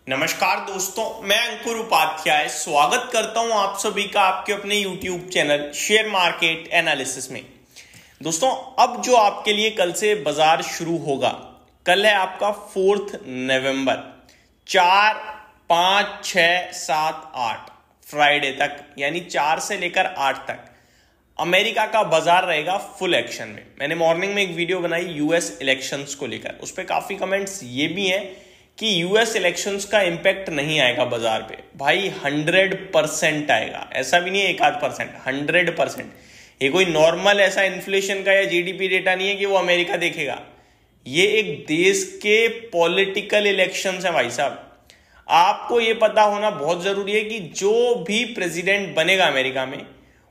नमस्कार दोस्तों, मैं अंकुर उपाध्याय स्वागत करता हूं आप सभी का आपके अपने YouTube channel share market analysis में। दोस्तों, अब जो आपके लिए कल से बाजार शुरू होगा, कल है आपका 4 नवंबर, 4, 5, 6, 7, 8 फ्राइडे तक, यानी 4 से लेकर 8 तक अमेरिका का बाजार रहेगा फुल एक्शन में। मैंने मॉर्निंग में एक वीडियो बनाई यूएस इलेक्शंस को लेकर, उस पर काफी कमेंट्स ये भी हैं कि यूएस इलेक्शंस का इंपैक्ट नहीं आएगा बाजार पे। भाई 100% आएगा, ऐसा भी नहीं है 1-8%, 100%। ये कोई नॉर्मल ऐसा इन्फ्लेशन का या जीडीपी डेटा नहीं है कि वो अमेरिका देखेगा। ये एक देश के पॉलिटिकल इलेक्शंस है भाई साहब। आपको ये पता होना बहुत जरूरी है कि जो भी प्रेसिडेंट बनेगा अमेरिका में,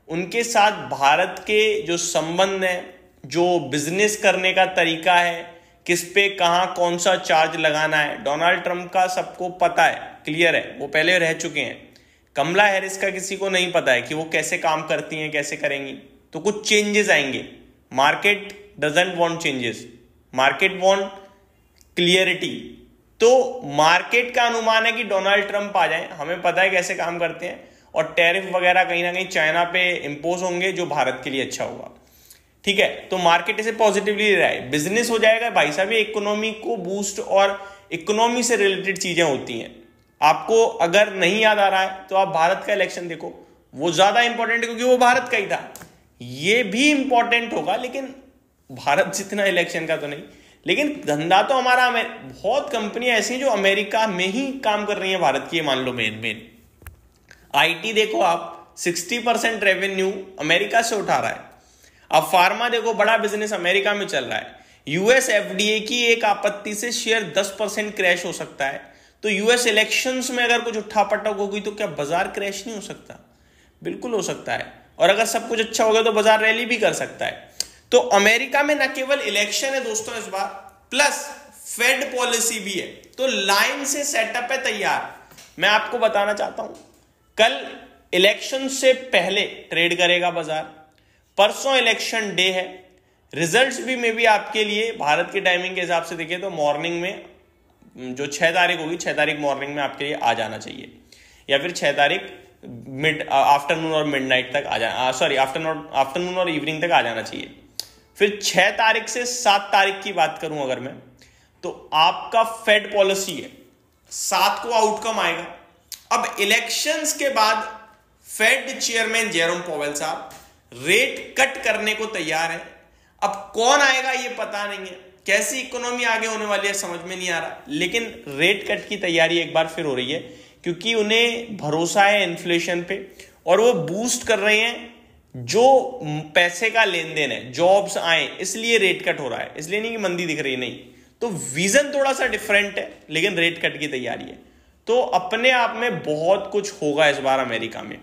उनके साथ भारत के जो संबंध है, जो बिजनेस करने का तरीका है, किस पे कहां कौन सा चार्ज लगाना है, डोनाल्ड ट्रंप का सबको पता है, क्लियर है, वो पहले रह चुके हैं। कमला हैरिस का किसी को नहीं पता है कि वो कैसे काम करती हैं, कैसे करेंगी। तो कुछ चेंजेस आएंगे। Market doesn't want changes, market want clarity. तो मार्केट का अनुमान है कि डोनाल्ड ट्रंप आ जाए, हमें पता है कैसे काम करते हैं, और टैरिफ वगैरह कहीं ना कहीं चाइना पे इंपोज होंगे, जो भारत के लिए अच्छा होगा। ठीक है, तो मार्केट इसे पॉजिटिवली ले रहा है, बिजनेस हो जाएगा भाई साहब। ये इकोनॉमी को बूस्ट और इकोनॉमी से रिलेटेड चीजें होती हैं। आपको अगर नहीं याद आ रहा है तो आप भारत का इलेक्शन देखो, वो ज्यादा इंपॉर्टेंट है क्योंकि वो भारत का ही था। ये भी इंपॉर्टेंट होगा, लेकिन भारत जितना इलेक्शन का तो नहीं। लेकिन धंधा तो हमारा, बहुत कंपनियां ऐसी हैं जो अमेरिका में ही काम कर रही हैं भारत की। मान लो मेन आईटी देखो आप, 60% रेवेन्यू अमेरिका से उठा रहा है। अब फार्मा देखो, बड़ा बिजनेस अमेरिका में चल रहा है। यूएस एफडीए की एक आपत्ति से शेयर 10% क्रैश हो सकता है। तो यूएस इलेक्शंस में अगर कुछ उठापटक होगी तो क्या बाजार क्रैश नहीं हो सकता? बिल्कुल हो सकता है। और अगर सब कुछ अच्छा होगा तो बाजार रैली भी कर सकता है। तो अमेरिका में न केवल इलेक्शन है दोस्तों इस बार, प्लस फेड पॉलिसी भी है। तो लाइन से सेटअप है तैयार। मैं आपको बताना चाहता हूं, कल इलेक्शन से पहले ट्रेड करेगा बाजार। परसों इलेक्शन डे है। रिजल्ट्स भी मे बी आपके लिए भारत की टाइमिंग के हिसाब से देखें तो मॉर्निंग में, जो 6 तारीख होगी, 6 तारीख मॉर्निंग में आपके लिए आ जाना चाहिए, या फिर 6 तारीख आफ्टरनून और मिडनाइट तक आ जाना, सॉरी आफ्टरनून और इवनिंग तक आ जाना चाहिए। फिर 6 तारीख से 7 तारीख की बात करूं अगर मैं, तो आपका फेड पॉलिसी है, 7 को आउटकम आएगा। अब इलेक्शंस के बाद फेड चेयरमैन जेरोम पॉवेल साहब रेट कट करने को तैयार है। अब कौन आएगा ये पता नहीं है, कैसी इकोनॉमी आगे होने वाली है समझ में नहीं आ रहा, लेकिन रेट कट की तैयारी एक बार फिर हो रही है क्योंकि उन्हें भरोसा है इन्फ्लेशन पे, और वो बूस्ट कर रहे हैं जो पैसे का लेन देन है, जॉब्स आए, इसलिए रेट कट हो रहा है। इसलिए नहीं कि मंदी दिख रही, नहीं। तो विजन थोड़ा सा डिफरेंट है, लेकिन रेट कट की तैयारी है। तो अपने आप में बहुत कुछ होगा इस बार अमेरिका में।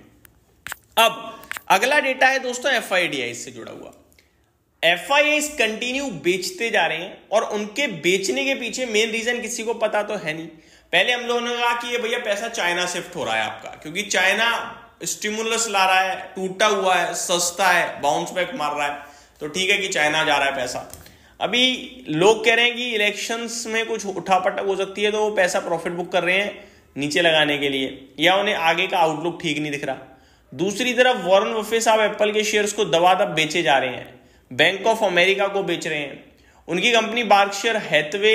अब अगला डेटा है दोस्तों एफआईडीआई से जुड़ा हुआ। एफआईआई कंटिन्यू बेचते जा रहे हैं, और उनके बेचने के पीछे मेन रीजन किसी को पता तो है नहीं। पहले हम लोगों ने कहा कि ये भैया पैसा चाइना शिफ्ट हो रहा है आपका, क्योंकि चाइना स्टिमुलस ला रहा है, टूटा हुआ है, सस्ता है, बाउंस बैक मार रहा है, तो ठीक है कि चाइना जा रहा है पैसा। अभी लोग कह रहे हैं कि इलेक्शंस में कुछ उठापटक हो सकती है, तो वो पैसा प्रॉफिट बुक कर रहे हैं नीचे लगाने के लिए, या उन्हें आगे का आउटलुक ठीक नहीं दिख रहा। दूसरी तरफ वॉरेन बफेट साहब एप्पल के शेयर्स को दबादब बेचे जा रहे हैं, बैंक ऑफ अमेरिका को बेच रहे हैं, उनकी company Berkshire Hathaway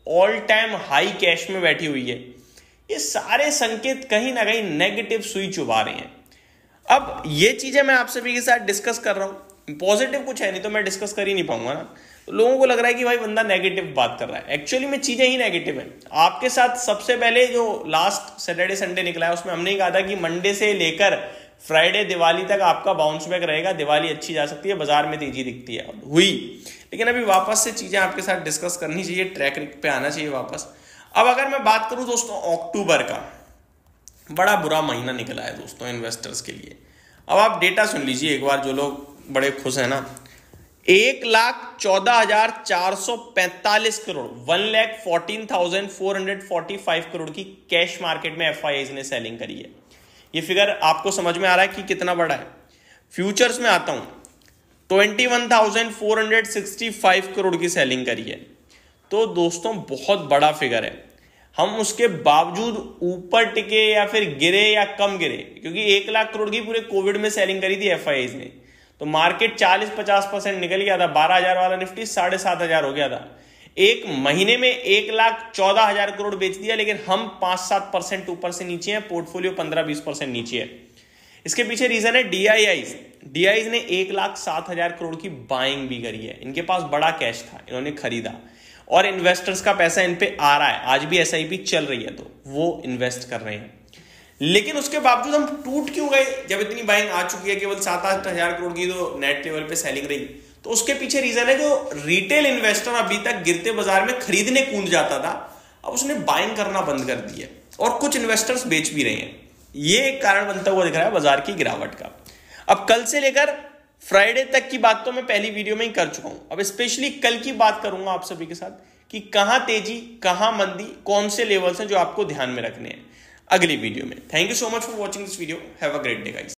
all time high cash में बैठी हुई है। ये सारे संकेत कहीं ना कहीं नेगेटिव सुई चुभा रहे हैं। अब ये चीजें मैं आप सभी के साथ डिस्कस कर रहा हूं, पॉजिटिव कुछ है नहीं तो मैं डिस्कस कर ही नहीं पाऊंगा ना। तो लोगों को लग रहा है कि भाई बंदा नेगेटिव बात कर रहा है, एक्चुअली में चीजें ही नेगेटिव है। आपके साथ सबसे पहले जो लास्ट सैटरडे संडे निकला है उसमें हमने कहा था कि मंडे से लेकर फ्राइडे दिवाली तक आपका बाउंस बैक रहेगा, दिवाली अच्छी जा सकती है, बाजार में तेजी दिखती है, हुई। लेकिन अभी वापस से चीजें आपके साथ डिस्कस करनी चाहिए, ट्रैक पे आना चाहिए वापस। अब अगर मैं बात करूं दोस्तों अक्टूबर का, बड़ा बुरा महीना निकला है दोस्तों इन्वेस्टर्स के लिए। अब आप डेटा सुन लीजिए एक बार, जो लोग बड़े खुश है ना। 1,14,445 करोड़, 1,14,445 करोड़ की कैश मार्केट में एफआईआईज ने सेलिंग करी है। ये फिगर आपको समझ में आ रहा है कि कितना बड़ा है? फ्यूचर्स में आता हूं, 21,465 करोड़ की सेलिंग करी है। तो दोस्तों बहुत बड़ा फिगर है। हम उसके बावजूद ऊपर टिके या फिर गिरे या कम गिरे, क्योंकि 1 लाख करोड़ की पूरे कोविड में सेलिंग करी थी एफआईआईज ने, तो मार्केट 40-50% निकल गया था। 12,000 वाला निफ्टी 7,500 हो गया था। एक महीने में 1,14,000 करोड़ बेच दिया, लेकिन हम 5-7% ऊपर से नीचे हैं, पोर्टफोलियो 15-20% नीचे है। इसके पीछे रीजन है डीआईज ने 1,07,000 करोड़ की बाइंग भी करी है। इनके पास बड़ा कैश था, इन्होंने खरीदा और इन्वेस्टर्स का पैसा इन पे आ रहा है। आज भी एसआईपी चल रही है तो वो इन्वेस्ट कर रहे हैं, लेकिन उसके बावजूद हम टूट क्यों गए जब इतनी बाइंग आ चुकी है? केवल 7-8 करोड़ की तो नेट लेवल पे सेलिंग रही। तो उसके पीछे रीजन है, जो रिटेल इन्वेस्टर अभी तक गिरते बाजार में खरीदने कूद जाता था, अब उसने बाइंग करना बंद कर दी है और कुछ इन्वेस्टर्स बेच भी रहे हैं। ये एक कारण बनता हुआ दिख रहा है बाजार की गिरावट का। अब कल से लेकर फ्राइडे तक की बात तो मैं पहली वीडियो में ही कर चुका हूं। अब स्पेशली कल की बात करूंगा आप सभी के साथ कि कहां तेजी, कहां मंदी, कौन से लेवल्स हैं जो आपको ध्यान में रखने हैं अगली वीडियो में। Thank you so much for watching this video. Have a great day guys.